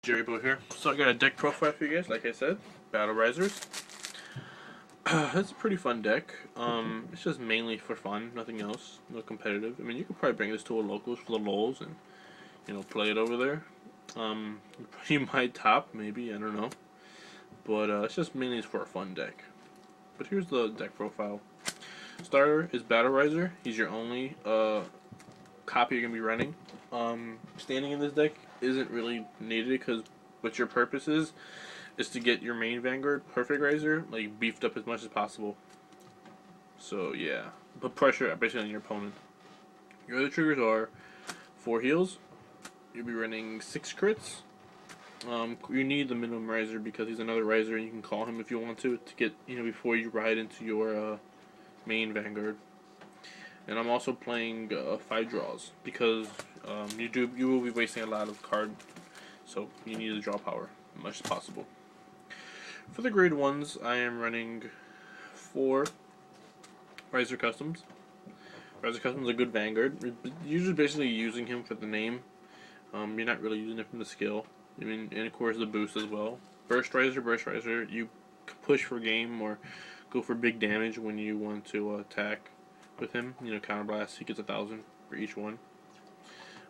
Jerrybo here. So I got a deck profile for you guys, like I said, Battle Raizers. It's a pretty fun deck. It's just mainly for fun, nothing else, no competitive. I mean, you could probably bring this to a locals for the lols and, play it over there. You might top, maybe, I don't know. But it's just mainly for a fun deck. But here's the deck profile. Starter is Battle Raizer. He's your only copy you're going to be running. Standing in this deck isn't really needed because what your purpose is to get your main Vanguard, Perfect Raizer, like beefed up as much as possible. So yeah, put pressure basically on your opponent. Your other triggers are 4 heals. You'll be running 6 crits. You need the minimum Raizer because he's another Raizer and you can call him if you want to get, before you ride into your main Vanguard. And I'm also playing 5 draws because you will be wasting a lot of card, so you need to draw power as much as possible. For the grade 1s, I am running 4 Raizer Customs. Raizer Customs is a good Vanguard. You're just basically using him for the name. You're not really using it from the skill. I mean, and of course the boost as well. Burst Raizer, you push for game or go for big damage when you want to attack with him. Counterblast, he gets 1,000 for each one.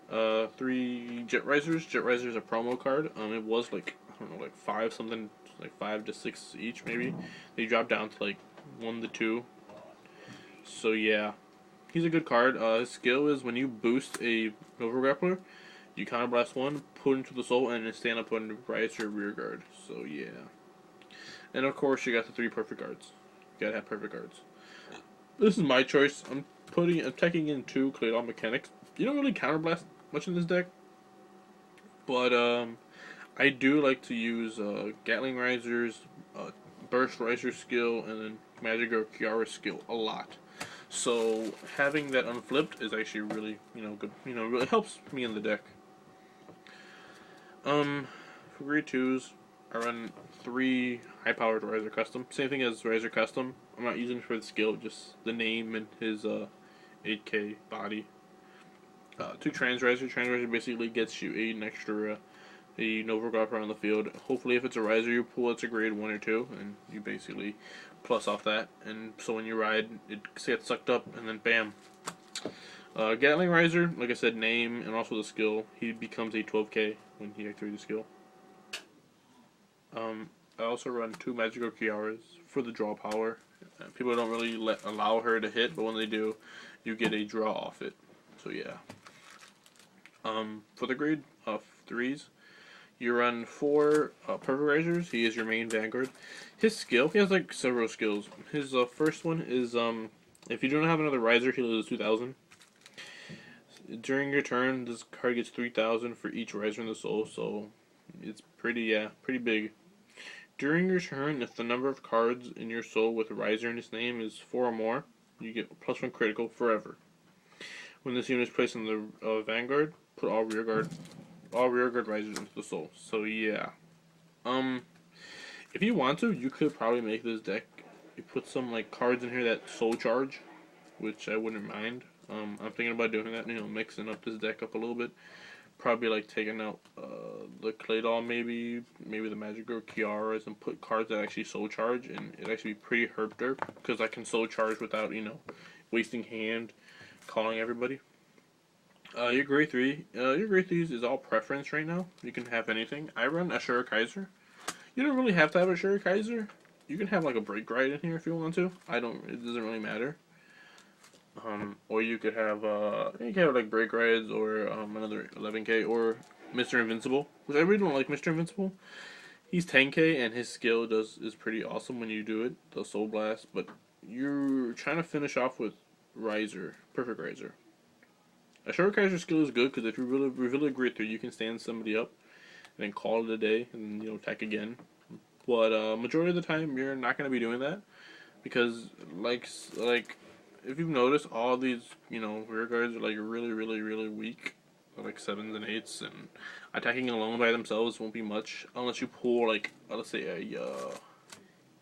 3 Jet Raizers. Jet Raizer is a promo card. It was like, I don't know, like 5 something, like 5 to 6 each maybe. They dropped down to like 1 to 2. So yeah, he's a good card. His skill is when you boost a Nova Grappler, you counterblast 1, put into the soul, and then stand up on Raizer rear guard. So yeah. And of course you got the 3 perfect guards. You gotta have perfect guards. This is my choice. I'm taking in 2 Claydol mechanics. You don't really counterblast much in this deck, but I do like to use Gatling Raizers, Burst Raizer skill, and then Magic or Kiara skill a lot. So having that unflipped is actually really good. Really helps me in the deck. For grade 2s, I run 3 high-powered Raizer Custom. Same thing as Raizer Custom. I'm not using it for the skill, just the name and his 8K body. 2 Trans Raizer. Trans Raizer basically gets you an extra a Nova Grappler on the field. Hopefully, if it's a Raizer you pull, it's a grade 1 or 2, and you basically plus off that. And so when you ride, it gets sucked up, and then bam. Gatling Raizer, like I said, name and also the skill. He becomes a 12K when he activates the skill. I also run 2 Magical Kiaras for the draw power. People don't really allow her to hit, but when they do, you get a draw off it. So yeah. For the grade 3s, you run 4 Perfect Raizers. He is your main Vanguard. His skill, he has like several skills. His first one is if you don't have another Raizer, he loses 2,000. During your turn, this card gets 3,000 for each Raizer in the soul, so it's pretty big. During your turn, if the number of cards in your soul with Raizer in its name is 4 or more, you get +1 critical forever. When this unit is placed in the Vanguard, put all rear guard Raizers into the soul. So yeah, if you want to, you could probably make this deck. You put some like cards in here that soul charge, which I wouldn't mind. I'm thinking about doing that. Mixing up this deck up a little bit. Probably like taking out the Claydol, maybe the Magic or Kiaras, and put cards that actually soul charge, and it actually be pretty herp derp because I can soul charge without wasting hand, calling everybody. Your grade 3s is all preference right now. You can have anything. I run a Kaiser. You don't really have to have a Kaiser. You can have like a break ride in here if you want to. It doesn't really matter. Or you could have like break rides or another 11K or Mr. Invincible, which I really don't like Mr. Invincible. He's 10K and his skill is pretty awesome when you do it, the Soul Blast. But you're trying to finish off with Raizer, Perfect Raizer. A Kaiser skill is good because if you really grade 3, you can stand somebody up and then call it a day and attack again. But majority of the time, you're not going to be doing that because like if you've noticed, all these rear guards are like really weak, like 7s and 8s, and attacking alone by themselves won't be much unless you pull like let's say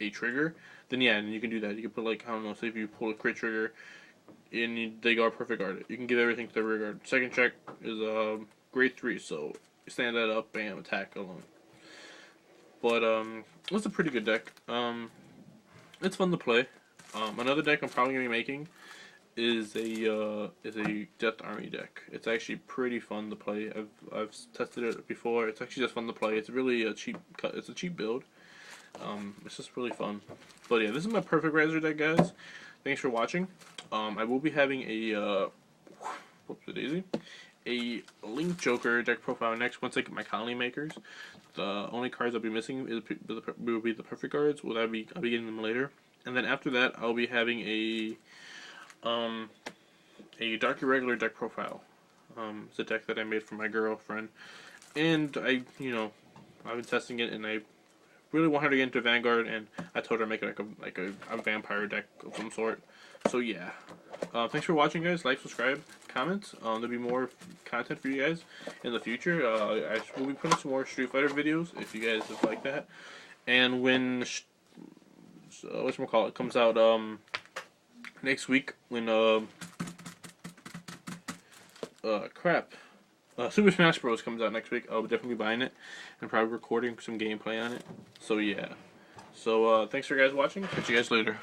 a trigger. Then yeah, and you can do that. You can put like, I don't know, say if you pull a crit trigger and they go perfect guard it. You can give everything to the rear guard. Second check is grade 3, so stand that up, bam, attack alone. But it's a pretty good deck. It's fun to play. Another deck I'm probably gonna be making is a Death Army deck. It's actually pretty fun to play. I've tested it before. It's actually just fun to play. It's really a cheap cut. It's a cheap build. It's just really fun. But yeah, this is my perfect Raizer deck, guys. Thanks for watching. I will be having a whoops, a daisy, a Link Joker deck profile next once I get my colony makers. The only cards I'll be missing will be the perfect cards. I'll be getting them later. And then after that, I'll be having a Dark Irregular deck profile. It's a deck that I made for my girlfriend, and I've been testing it, and I really want her to get into Vanguard, and I told her to make it like a vampire deck of some sort. So yeah, thanks for watching, guys. Like, subscribe, comment. There'll be more content for you guys in the future. I will be putting some more Street Fighter videos if you guys like that. And when whatchamacallit comes out next week, when Super Smash Bros. Comes out next week, I'll definitely be buying it and probably recording some gameplay on it. So yeah. So thanks for you guys watching. Catch you guys later.